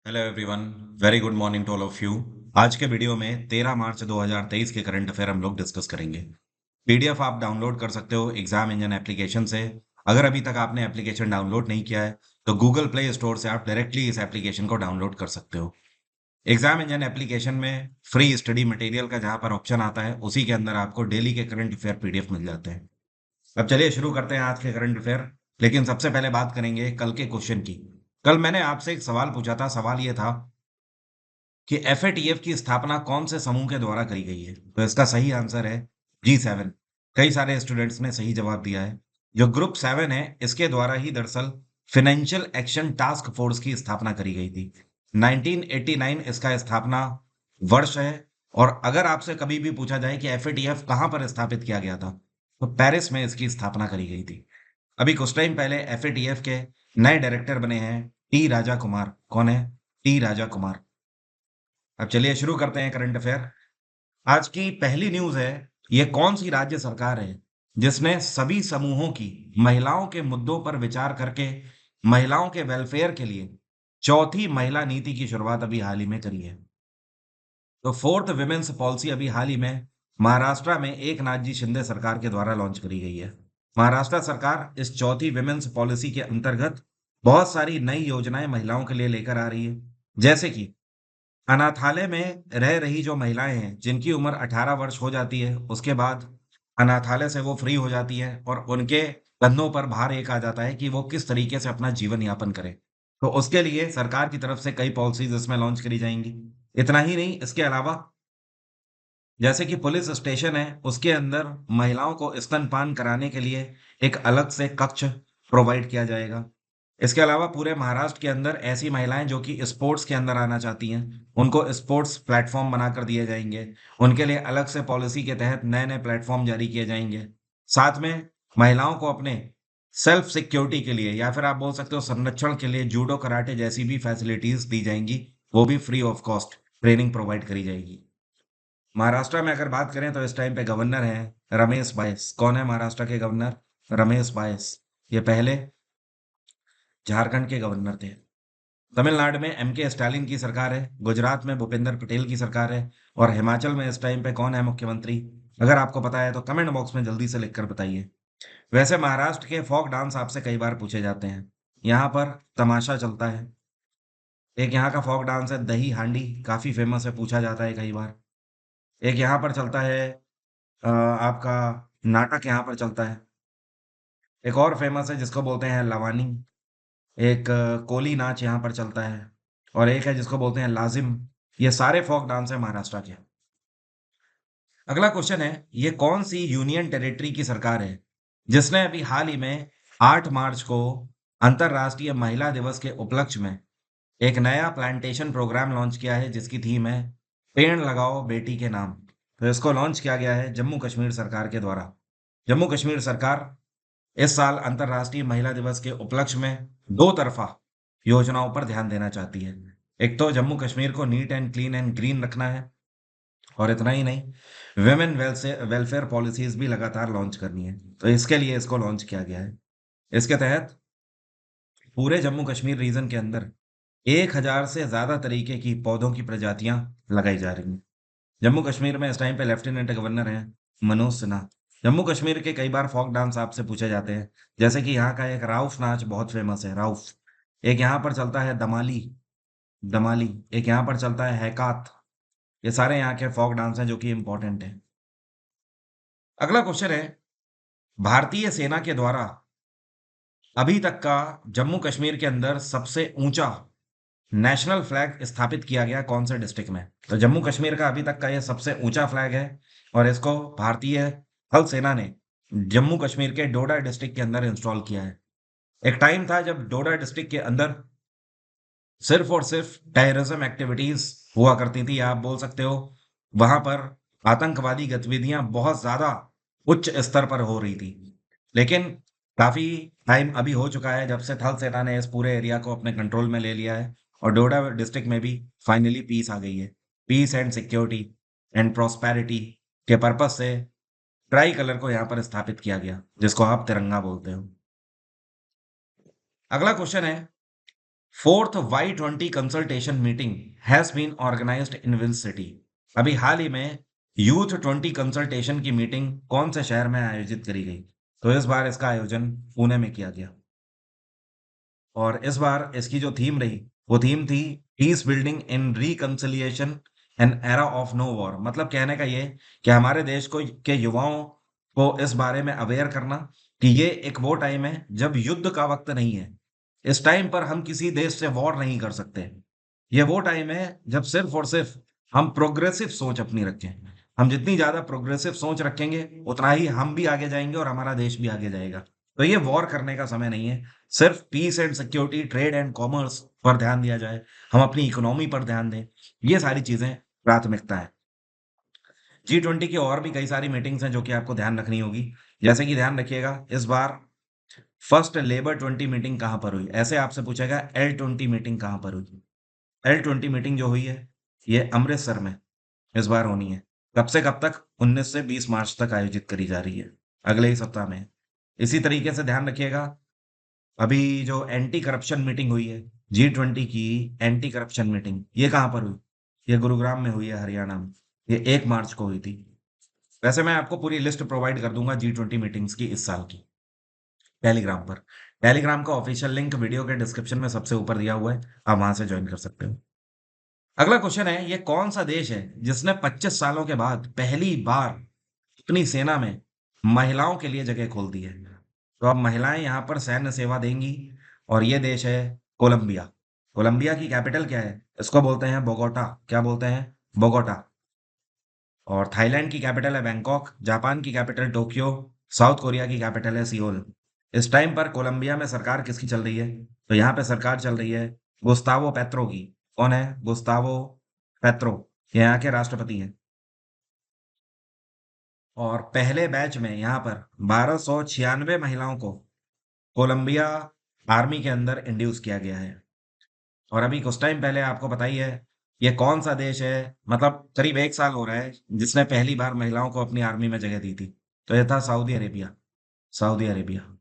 Hello everyone. Very good morning to all of you. आज के video में 13 मार्च 2023 के करंट अफेयर हम लोग डिस्कस करेंगे। पीडीएफ आप डाउनलोड कर सकते हो एग्जाम इंजन एप्लीकेशन से। अगर अभी तक आपने एप्लीकेशन डाउनलोड नहीं किया है तो गूगल प्ले स्टोर से आप डायरेक्टली इस एप्लीकेशन को डाउनलोड कर सकते हो। एग्जाम इंजन एप्लीकेशन में फ्री स्टडी मटेरियल का जहां पर ऑप्शन आता है उसी के अंदर आपको डेली के करंट अफेयर पीडीएफ मिल जाते हैं। अब चलिए शुरू करते हैं आज के करंट अफेयर। लेकिन सबसे पहले बात करेंगे कल के क्वेश्चन की। कल मैंने आपसे एक सवाल पूछा था। सवाल ये था कि एफएटीएफ की स्थापना कौन से समूह के द्वारा करी गई है। तो इसका सही आंसर है G7। कई सारे स्टूडेंट्स ने सही जवाब दिया है। जो ग्रुप 7 है इसके द्वारा ही दरअसल फाइनेंशियल एक्शन टास्क फोर्स की स्थापना करी गई थी। 1989 इसका स्थापना वर्ष है। और अगर आपसे कभी भी पूछा जाए कि एफएटीएफ कहां पर स्थापित किया गया था तो पेरिस में इसकी स्थापना करी गई थी। अभी कुछ टाइम पहले एफएटीएफ के नए डायरेक्टर बने हैं टी राजा कुमार। कौन है? टी राजा कुमार। अब चलिए शुरू करते हैं करंट अफेयर। आज की पहली न्यूज है, ये कौन सी राज्य सरकार है जिसने सभी समूहों की महिलाओं के मुद्दों पर विचार करके महिलाओं के वेलफेयर के लिए चौथी महिला नीति की शुरुआत अभी हाल ही में करी है। तो फोर्थ विमेन्स पॉलिसी अभी हाल ही में महाराष्ट्र में एक नाथ जी शिंदे सरकार के द्वारा लॉन्च करी गई है। महाराष्ट्र सरकार इस चौथी विमेन्स पॉलिसी के अंतर्गत बहुत सारी नई योजनाएं महिलाओं के लिए लेकर आ रही है। जैसे कि अनाथालय में रह रही जो महिलाएं हैं जिनकी उम्र 18 वर्ष हो जाती है, उसके बाद अनाथालय से वो फ्री हो जाती है और उनके कंधों पर भार एक आ जाता है कि वो किस तरीके से अपना जीवन यापन करें। तो उसके लिए सरकार की तरफ से कई पॉलिसीज इसमें लॉन्च करी जाएंगी। इतना ही नहीं, इसके अलावा जैसे कि पुलिस स्टेशन है उसके अंदर महिलाओं को स्तनपान कराने के लिए एक अलग से कक्ष प्रोवाइड किया जाएगा। इसके अलावा पूरे महाराष्ट्र के अंदर ऐसी महिलाएं जो कि स्पोर्ट्स के अंदर आना चाहती हैं उनको स्पोर्ट्स प्लेटफॉर्म बनाकर दिए जाएंगे। उनके लिए अलग से पॉलिसी के तहत नए नए प्लेटफॉर्म जारी किए जाएंगे। साथ में महिलाओं को अपने सेल्फ सिक्योरिटी के लिए या फिर आप बोल सकते हो संरक्षण के लिए जूडो कराटे जैसी भी फैसिलिटीज दी जाएंगी। वो भी free of cost training provide करी जाएगी। महाराष्ट्र में अगर बात करें तो इस टाइम पे गवर्नर हैं रमेश बाइस। कौन है महाराष्ट्र के गवर्नर? रमेश बाइस। ये पहले झारखंड के गवर्नर थे। तमिलनाडु में एमके स्टालिन की सरकार है। गुजरात में भूपेंद्र पटेल की सरकार है। और हिमाचल में इस टाइम पे कौन है मुख्यमंत्री? अगर आपको पता है तो कमेंट बॉक्स में जल्दी से लिखकर बताइए। वैसे महाराष्ट्र के फोक डांस आपसे कई बार पूछे जाते हैं। यहाँ पर तमाशा चलता है। एक यहाँ का फोक डांस है दही हांडी, काफी फेमस है, पूछा जाता है कई बार। एक यहाँ पर चलता है आपका नाटक यहाँ पर चलता है। एक और फेमस है जिसको बोलते हैं लवानी। एक कोली नाच यहाँ पर चलता है। और एक है जिसको बोलते हैं लाजिम। ये सारे फोक डांस है महाराष्ट्र के। अगला क्वेश्चन है, ये कौन सी यूनियन टेरिटरी की सरकार है जिसने अभी हाल ही में 8 मार्च को अंतरराष्ट्रीय महिला दिवस के उपलक्ष्य में एक नया प्लांटेशन प्रोग्राम लॉन्च किया है जिसकी थीम है पेड़ लगाओ बेटी के नाम। तो इसको लॉन्च किया गया है जम्मू कश्मीर सरकार के द्वारा। जम्मू कश्मीर सरकार इस साल अंतर्राष्ट्रीय महिला दिवस के उपलक्ष्य में दो तरफा योजनाओं पर ध्यान देना चाहती है। एक तो जम्मू कश्मीर को neat and clean and green रखना है। और इतना ही नहीं, वेमेन वेलफेयर पॉलिसीज भी लगातार लॉन्च करनी है। तो इसके लिए इसको लॉन्च किया गया है। इसके तहत पूरे जम्मू कश्मीर रीजन के अंदर 1000 से ज्यादा तरीके की पौधों की प्रजातियां लगाई जा रही हैं। जम्मू कश्मीर में इस टाइम पे लेफ्टिनेंट गवर्नर हैं मनोज सिन्हा। जम्मू कश्मीर के कई बार फोक डांस आपसे पूछे जाते हैं। जैसे कि यहाँ का एक राउफ नाच बहुत फेमस है, राउफ। एक यहाँ पर चलता है दमाली, दमाली। एक यहाँ पर चलता है हैकात। ये सारे यहाँ के फोक डांस हैं जो कि इंपॉर्टेंट है। अगला क्वेश्चन है, भारतीय सेना के द्वारा अभी तक का जम्मू कश्मीर के अंदर सबसे ऊंचा नेशनल फ्लैग स्थापित किया गया कौन से डिस्ट्रिक्ट में? तो जम्मू कश्मीर का अभी तक का यह सबसे ऊंचा फ्लैग है। और इसको भारतीय थल सेना ने जम्मू कश्मीर के डोडा डिस्ट्रिक्ट के अंदर इंस्टॉल किया है। एक टाइम था जब डोडा डिस्ट्रिक्ट के अंदर सिर्फ और सिर्फ टेररिज्म एक्टिविटीज हुआ करती थी। आप बोल सकते हो वहां पर आतंकवादी गतिविधियां बहुत ज्यादा उच्च स्तर पर हो रही थी। लेकिन काफी टाइम अभी हो चुका है जब से थल सेना ने इस पूरे एरिया को अपने कंट्रोल में ले लिया है। और डोडा डिस्ट्रिक्ट में भी फाइनली पीस आ गई है। Peace and security and prosperity के पर्पज से ट्राई कलर को यहाँ पर स्थापित किया गया जिसको आप तिरंगा बोलते हो। अगला क्वेश्चन है, fourth Y20 consultation meeting has been organised in which city? अभी हाल ही में यूथ 20 कंसल्टेशन की मीटिंग कौन से शहर में आयोजित करी गई? तो इस बार इसका आयोजन पुणे में किया गया। और इस बार इसकी जो थीम रही, वो थीम थी peace building in reconciliation an era of no war. मतलब कहने का ये कि हमारे देश को के युवाओं को इस बारे में अवेयर करना कि ये एक वो टाइम है जब युद्ध का वक्त नहीं है। इस टाइम पर हम किसी देश से वॉर नहीं कर सकते। ये वो टाइम है जब सिर्फ और सिर्फ हम प्रोग्रेसिव सोच अपनी रखें। हम जितनी ज्यादा प्रोग्रेसिव सोच रखेंगे, उतना ही हम भी आगे जाएंगे और हमारा देश भी आगे जाएगा। तो ये वॉर करने का समय नहीं है। सिर्फ peace and security, trade and commerce पर ध्यान दिया जाए, हम अपनी इकोनॉमी पर ध्यान दें। ये सारी चीजें प्राथमिकता है। G20 की और भी कई सारी मीटिंग्स हैं जो कि आपको ध्यान रखनी होगी। जैसे कि ध्यान रखिएगा, इस बार फर्स्ट लेबर 20 मीटिंग कहाँ पर हुई? ऐसे आपसे पूछेगा L20 मीटिंग कहाँ पर हुई? L20 मीटिंग जो हुई है, ये अमृतसर में इस बार होनी है। कब से कब तक? 19 से 20 मार्च तक आयोजित करी जा रही है, अगले ही सप्ताह में। इसी तरीके से ध्यान रखिएगा, अभी जो एंटी करप्शन मीटिंग हुई है, G20 की एंटी करप्शन मीटिंग, ये कहाँ पर हुई? ये गुरुग्राम में हुई है, हरियाणा में। ये 1 मार्च को हुई थी। वैसे मैं आपको पूरी लिस्ट प्रोवाइड कर दूंगा G20 मीटिंग्स की इस साल की, टेलीग्राम पर। टेलीग्राम का ऑफिशियल लिंक वीडियो के डिस्क्रिप्शन में सबसे ऊपर दिया हुआ है, आप वहां से ज्वाइन कर सकते हो। अगला क्वेश्चन है, ये कौन सा देश है जिसने 25 सालों के बाद पहली बार अपनी सेना में महिलाओं के लिए जगह खोल दी है? तो अब महिलाएं यहाँ पर सैन्य सेवा देंगी, और ये देश है कोलंबिया। कोलंबिया की कैपिटल क्या है? इसको बोलते हैं बोगोटा। क्या बोलते हैं? बोगोटा। और थाईलैंड की कैपिटल है बैंकॉक, जापान की कैपिटल टोक्यो, साउथ कोरिया की कैपिटल है सियोल। इस टाइम पर कोलंबिया में सरकार किसकी चल रही है? तो यहाँ पे सरकार चल रही है गुस्तावो पेत्रो की। कौन है गुस्तावो पेत्रो? ये यहाँ के राष्ट्रपति हैं। और पहले बैच में यहाँ पर 1296 महिलाओं को कोलंबिया आर्मी के अंदर इंड्यूस किया गया है। और अभी कुछ टाइम पहले आपको पता ही है, ये कौन सा देश है, मतलब करीब 1 साल हो रहा है, जिसने पहली बार महिलाओं को अपनी आर्मी में जगह दी थी? तो ये था सऊदी अरेबिया। Saudi Arabia.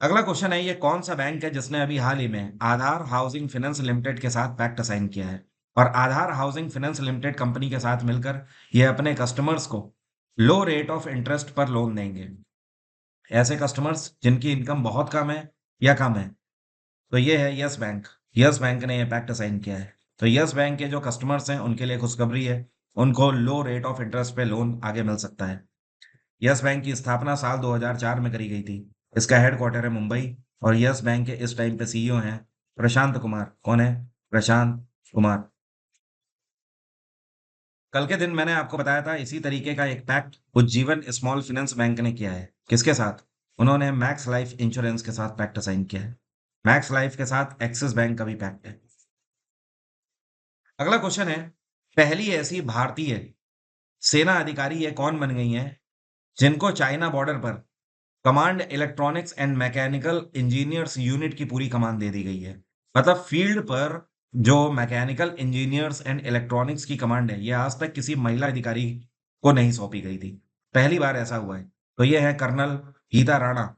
अगला क्वेश्चन है, ये कौन सा बैंक है जिसने अभी हाल ही में आधार हाउसिंग फाइनेंस लिमिटेड के साथ पैक्ट साइन किया है? और आधार हाउसिंग फाइनेंस लिमिटेड कंपनी के साथ मिलकर ये अपने कस्टमर्स को लो रेट ऑफ इंटरेस्ट पर लोन देंगे। ऐसे कस्टमर्स जिनकी इनकम बहुत कम है या कम है, तो ये है यस बैंक। यस बैंक ने ये पैक्ट साइन किया है। तो यस बैंक के जो कस्टमर्स हैं उनके लिए खुशखबरी है, उनको लो रेट ऑफ इंटरेस्ट पे लोन आगे मिल सकता है। यस बैंक की स्थापना साल 2004 में करी गई थी। इसका हेडक्वार्टर है मुंबई। और यस बैंक के इस टाइम पे सीईओ हैं प्रशांत कुमार। कौन है? प्रशांत कुमार। कल के दिन मैंने आपको बताया था इसी तरीके का एक pact Ujjivan small finance bank ने किया है। किसके साथ? उन्होंने मैक्स लाइफ इंश्योरेंस के साथ पैक्ट साइन किया है। मैक्स लाइफ के साथ एक्सिस बैंक का भी पैक्ट है। अगला क्वेश्चन है, पहली ऐसी भारतीय सेना अधिकारी ये कौन बन गई हैं जिनको चाइना बॉर्डर पर command electronics and mechanical engineers unit की पूरी कमान दे दी गई है? मतलब फील्ड पर जो मैकेनिकल इंजीनियर्स एंड इलेक्ट्रॉनिक्स की कमांड है, ये आज तक किसी महिला अधिकारी को नहीं सौंपी गई थी। पहली बार ऐसा हुआ है। तो ये है कर्नल गीता राणा।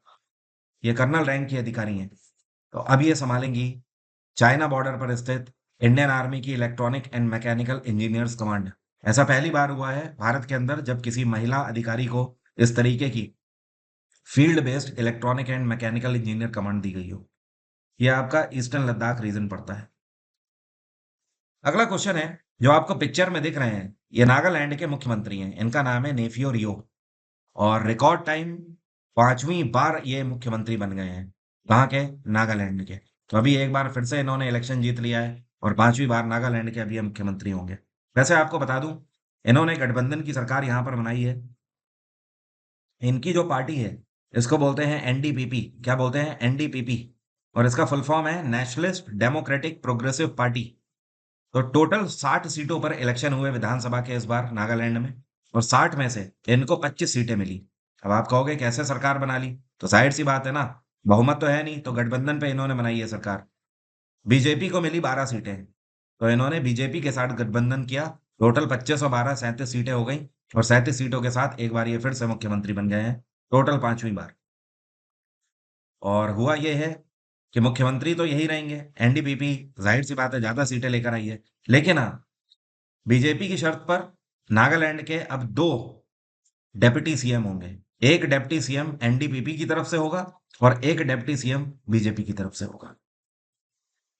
ये कर्नल रैंक की अधिकारी हैं। तो अब ये संभालेंगी चाइना बॉर्डर पर स्थित इंडियन आर्मी की electronic and mechanical engineers command. ऐसा पहली बार हुआ है भारत के अंदर जब किसी महिला अधिकारी को इस तरीके की field based electronic and mechanical engineer command दी गई हो। यह आपका ईस्टर्न लद्दाख रीजन पड़ता है। अगला क्वेश्चन है, जो आपको पिक्चर में दिख रहे हैं, ये नागालैंड के मुख्यमंत्री हैं। इनका नाम है नेफियो रियो। और रिकॉर्ड टाइम 5वीं बार ये मुख्यमंत्री बन गए हैं। कहाँ के? नागालैंड के। तो अभी एक बार फिर से इन्होंने इलेक्शन जीत लिया है और 5वीं बार नागालैंड के अभी ये मुख्यमंत्री होंगे। वैसे आपको बता दूं, इन्होंने गठबंधन की सरकार यहाँ पर बनाई है। इनकी जो पार्टी है, इसको बोलते हैं एनडीपीपी। क्या बोलते हैं? एनडीपीपी। और इसका फुल फॉर्म है नेशनलिस्ट डेमोक्रेटिक प्रोग्रेसिव पार्टी। तो टोटल 60 सीटों पर इलेक्शन हुए विधानसभा के इस बार नागालैंड में, और 60 में से इनको 25 सीटें मिली। अब आप कहोगे कैसे सरकार बना ली? तो जाहिर सी बात है ना, बहुमत तो है नहीं, तो गठबंधन पे इन्होंने बनाई है सरकार। बीजेपी को मिली 12 सीटें, तो इन्होंने बीजेपी के साथ गठबंधन किया। टोटल 25 और 12 37 सीटें हो गई। और 37 सीटों के साथ एक बार ये फिर से मुख्यमंत्री बन गए हैं, टोटल 5वीं बार। और हुआ ये है कि मुख्यमंत्री तो यही रहेंगे, एनडीपीपी जाहिर सी बात है ज्यादा सीटें लेकर आई है, लेकिन हाँ बीजेपी की शर्त पर नागालैंड के अब दो डेप्यूटी सीएम होंगे। एक डेप्यूटी सीएम एनडीपीपी की तरफ से होगा और एक डेप्यूटी सीएम बीजेपी की तरफ से होगा।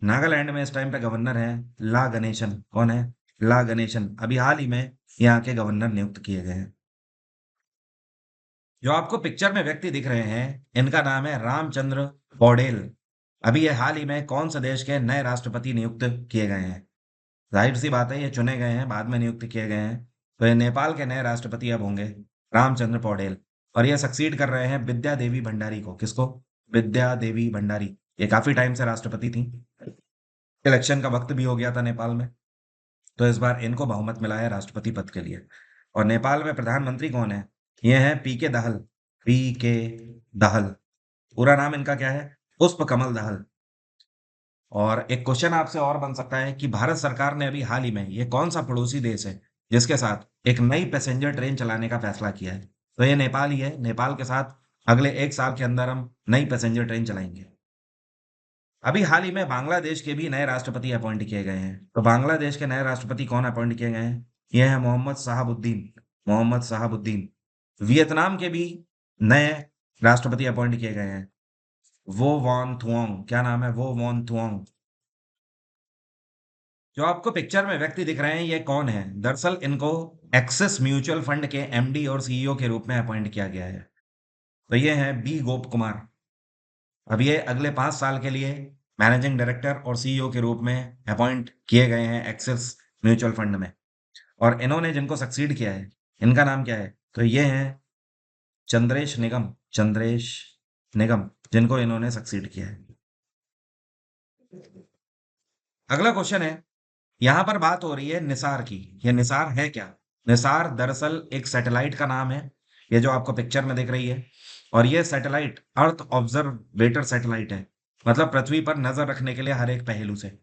नागालैंड में इस टाइम पे गवर्नर है ला गणेशन। कौन है? ला गणेशन। अभी हाल ही में यहाँ के गवर्नर नियुक्त किए गए हैं। जो आपको पिक्चर में व्यक्ति दिख रहे हैं, इनका नाम है रामचंद्र पौडेल। अभी ये हाल ही में कौन से देश के नए राष्ट्रपति नियुक्त किए गए हैं? जाहिर सी बात है ये चुने गए हैं, बाद में नियुक्त किए गए हैं। तो ये नेपाल के नए राष्ट्रपति अब होंगे रामचंद्र पौडेल। और ये सक्सीड कर रहे हैं विद्या देवी भंडारी को। किसको? विद्या देवी भंडारी। ये काफी टाइम से राष्ट्रपति थी। इलेक्शन का वक्त भी हो गया था नेपाल में, तो इस बार इनको बहुमत मिला है राष्ट्रपति पद के लिए। और नेपाल में प्रधानमंत्री कौन है? ये है पीके दाहाल। पीके दाहाल। पूरा नाम इनका क्या है? पुष्प कमल दाहाल। और एक क्वेश्चन आपसे और बन सकता है कि भारत सरकार ने अभी हाल ही में ये कौन सा पड़ोसी देश है जिसके साथ एक नई पैसेंजर ट्रेन चलाने का फैसला किया है? तो ये नेपाल ही है। नेपाल के साथ अगले 1 साल के अंदर हम नई पैसेंजर ट्रेन चलाएंगे। अभी हाल ही में बांग्लादेश के भी नए राष्ट्रपति अपॉइंट किए गए हैं। तो बांग्लादेश के नए राष्ट्रपति कौन अपॉइंट किए गए हैं? ये है मोहम्मद साहबुद्दीन। मोहम्मद साहबुद्दीन। वियतनाम के भी नए राष्ट्रपति अपॉइंट किए गए हैं। वो वॉन थुओंग। क्या नाम है? वो वॉन थुओंग। जो आपको पिक्चर में व्यक्ति दिख रहे हैं ये कौन है? दरअसल इनको एक्सिस म्यूचुअल फंड के एमडी और सीईओ के रूप में अपॉइंट किया गया है। तो ये है बी गोप कुमार। अब ये अगले 5 साल के लिए मैनेजिंग डायरेक्टर और सीईओ के रूप में अपॉइंट किए गए हैं एक्सिस म्यूचुअल फंड में। और इन्होंने जिनको सक्सीड किया है, इनका नाम क्या है? तो ये है चंद्रेश निगम। चंद्रेश निगम, जिनको इन्होंने सक्सीड किया है। अगला क्वेश्चन है, यहाँ पर बात हो रही है निसार की। ये निसार है क्या? निसार दरअसल एक सैटेलाइट का नाम है, ये जो आपको पिक्चर में दिख रही है। और ये सैटेलाइट अर्थ ऑब्जर्वेटर सैटेलाइट है, मतलब पृथ्वी पर नजर रखने के लिए हर एक पहलू से।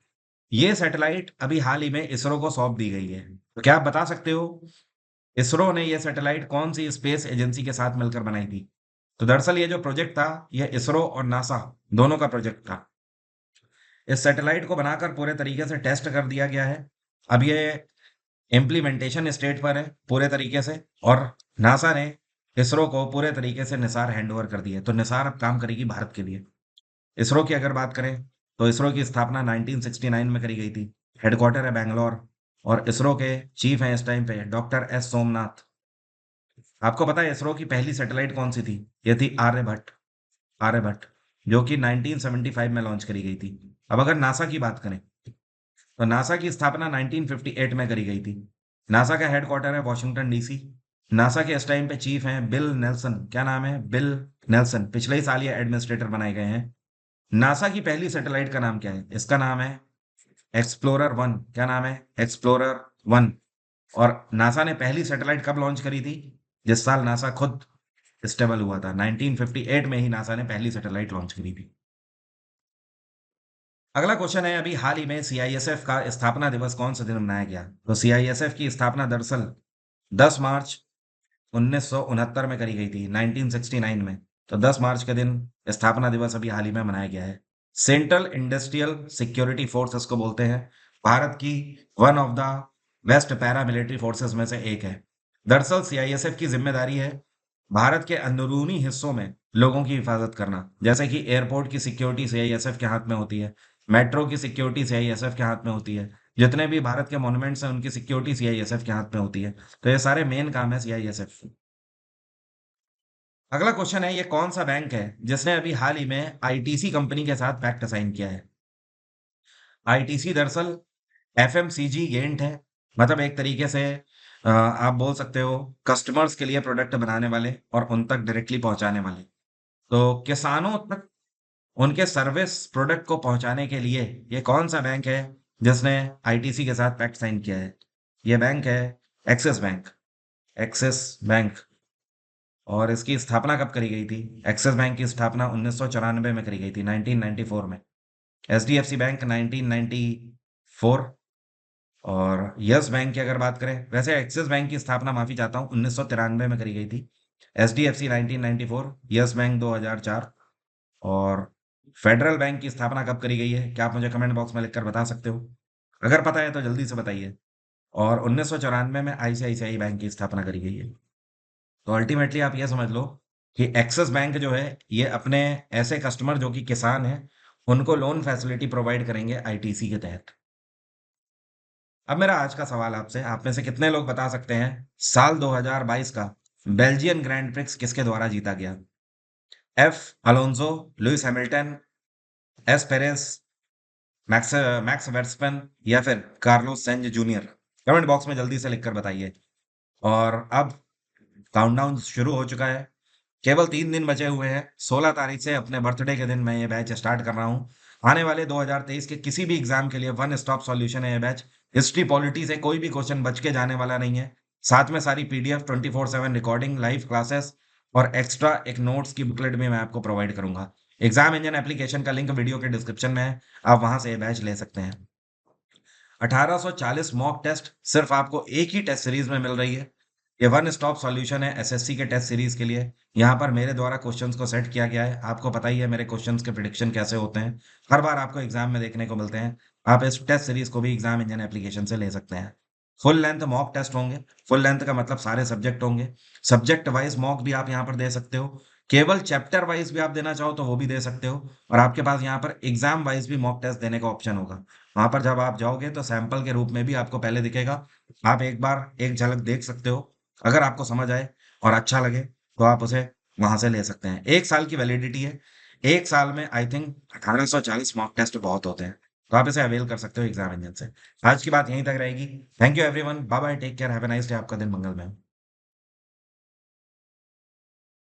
ये सैटेलाइट अभी हाल ही में इसरो को सौंप दी गई है। तो क्या आप बता सकते हो इसरो ने ये सैटेलाइट कौन सी स्पेस एजेंसी के साथ मिलकर बनाई थी? तो दरअसल ये जो प्रोजेक्ट था, ये इसरो और नासा दोनों का प्रोजेक्ट था। इस सैटेलाइट को बनाकर पूरे तरीके से टेस्ट कर दिया गया है। अब ये इम्प्लीमेंटेशन स्टेट पर है पूरे तरीके से। और नासा ने इसरो को पूरे तरीके से निसार हैंडओवर कर दिया है। तो निसार अब काम करेगी भारत के लिए। इसरो की अगर बात करें तो इसरो की स्थापना 1969 में करी गई थी। हेडक्वार्टर है बैंगलोर। और इसरो के चीफ हैं इस टाइम पे डॉक्टर एस सोमनाथ। आपको पता है इसरो की पहली सैटेलाइट कौन सी थी? ये थी आर्यभट्ट। आर्यभट्ट, जो कि 1975 में लॉन्च करी गई थी। अब अगर नासा की बात करें तो नासा की स्थापना 1958 में करी गई थी। नासा का हेडक्वार्टर है वॉशिंगटन डीसी। नासा के इस टाइम पे चीफ हैं बिल नेल्सन। क्या नाम है? Bill Nelson. पिछले ही साल ये एडमिनिस्ट्रेटर बनाए गए हैं। नासा की पहली सैटेलाइट का नाम क्या है? इसका नाम है एक्सप्लोरर वन। क्या नाम है? Explorer one. और नासा ने पहली सैटेलाइट कब लॉन्च करी थी? जिस साल नासा खुद स्टेबल हुआ था, 1958 में ही नासा ने पहली सैटेलाइट लॉन्च करी थी। अगला क्वेश्चन है, अभी हाल ही में सीआईएसएफ का स्थापना दिवस कौन से दिन मनाया गया? तो सीआईएसएफ की स्थापना दरअसल 10 मार्च 1969 में करी गई थी, 1969 में। तो 10 मार्च के दिन स्थापना दिवस अभी हाल ही में मनाया गया है। सेंट्रल इंडस्ट्रियल सिक्योरिटी फोर्स इसको बोलते हैं। भारत की one of the best paramilitary forces में से एक है। दरअसल सीआईएसएफ की जिम्मेदारी है भारत के अंदरूनी हिस्सों में लोगों की हिफाजत करना। जैसे कि एयरपोर्ट की सिक्योरिटी सीआईएसएफ के हाथ में होती है, मेट्रो की सिक्योरिटी सीआईएसएफ के हाथ में होती है, जितने भी भारत के मॉन्यूमेंट्स हैं उनकी सिक्योरिटी सीआईएसएफ के हाथ में होती है। तो ये सारे मेन काम है सीआईएसएफ। अगला क्वेश्चन है, ये कौन सा बैंक है जिसने अभी हाल ही में आईटीसी कंपनी के साथ पैक्ट साइन किया है? आईटीसी दरअसल एफएमसीजी एजेंट है, मतलब एक तरीके से आप बोल सकते हो कस्टमर्स के लिए प्रोडक्ट बनाने वाले और उन तक डायरेक्टली पहुंचाने वाले। तो किसानों तक उनके सर्विस प्रोडक्ट को पहुंचाने के लिए ये कौन सा बैंक है जिसने आईटीसी के साथ पैक्ट साइन किया है? ये बैंक है एक्सिस बैंक। Axis bank. और इसकी स्थापना कब करी गई थी? एक्सिस बैंक की स्थापना 1994 में करी गई थी, 1994 में। HDFC bank 1994। और यस बैंक की अगर बात करें, वैसे एक्सिस बैंक की स्थापना, माफी चाहता हूँ, 1993 में करी गई थी। HDFC 1994, yes bank 2004। और फेडरल बैंक की स्थापना कब करी गई है? क्या आप मुझे कमेंट बॉक्स में लिखकर बता सकते हो? अगर पता है तो जल्दी से बताइए। और 1994 में आईसीआईसीआई बैंक की स्थापना करी गई है। तो अल्टीमेटली आप ये समझ लो कि एक्सिस बैंक जो है, ये अपने ऐसे कस्टमर जो कि किसान हैं, उनको लोन फैसिलिटी प्रोवाइड करेंगे आईटीसी के तहत। अब मेरा आज का सवाल आपसे, आप में से कितने लोग बता सकते हैं साल 2022 का बेल्जियन ग्रैंड प्रिक्स किसके द्वारा जीता गया? F Alonso, Lewis Hamilton, S Perez, Max Max Verstappen या फिर Carlos Sainz Junior? Comment box में जल्दी से लिखकर बताइए। और अब काउंटडाउन शुरू हो चुका है। केवल 3 दिन बचे हुए हैं। 16 तारीख से अपने बर्थडे के दिन मैं ये बैच स्टार्ट कर रहा हूँ। आने वाले 2023 के किसी भी एग्जाम के लिए वन स्टॉप सॉल्यूशन है ये बैच। हिस्ट्री पॉलिटी से कोई भी क्वेश्चन बच के जाने वाला नहीं है। साथ में सारी पीडीएफ 24/7 रिकॉर्डिंग, लाइव क्लासेस और एक्स्ट्रा एक नोट्स की बुकलेट भी मैं आपको प्रोवाइड करूंगा। एग्जाम इंजन एप्लीकेशन का लिंक वीडियो के डिस्क्रिप्शन में है, आप वहां से ये बैच ले सकते हैं। 1840 मॉक टेस्ट सिर्फ आपको एक ही टेस्ट सीरीज में मिल रही है। ये वन स्टॉप सॉल्यूशन है एसएससी के टेस्ट सीरीज के लिए। यहाँ पर मेरे द्वारा क्वेश्चंस को सेट किया गया है। आपको पता ही है मेरे क्वेश्चंस के प्रिडिक्शन कैसे होते हैं, हर बार आपको एग्जाम में देखने को मिलते हैं। आप इस टेस्ट सीरीज को भी एग्जाम इंजन एप्लीकेशन से ले सकते हैं। फुल लेंथ मॉक टेस्ट होंगे। फुल लेंथ का मतलब सारे सब्जेक्ट होंगे। सब्जेक्ट वाइज मॉक भी आप यहाँ पर दे सकते हो। केवल चैप्टर वाइज भी आप देना चाहो तो वो भी दे सकते हो। और आपके पास यहाँ पर एग्जाम वाइज भी मॉक टेस्ट देने का ऑप्शन होगा। वहां पर जब आप जाओगे तो सैंपल के रूप में भी आपको पहले दिखेगा। आप एक बार एक झलक देख सकते हो। अगर आपको समझ आए और अच्छा लगे तो आप उसे वहां से ले सकते हैं। 1 साल की वैलिडिटी है। 1 साल में आई थिंक 1840 मॉक टेस्ट बहुत होते हैं। तो आप इसे अवेल कर सकते हो एग्जाम इंजन से। आज की बात यहीं तक रहेगी। Thank you everyone, bye bye, take care, have a nice day, आपका दिन मंगलमय हो।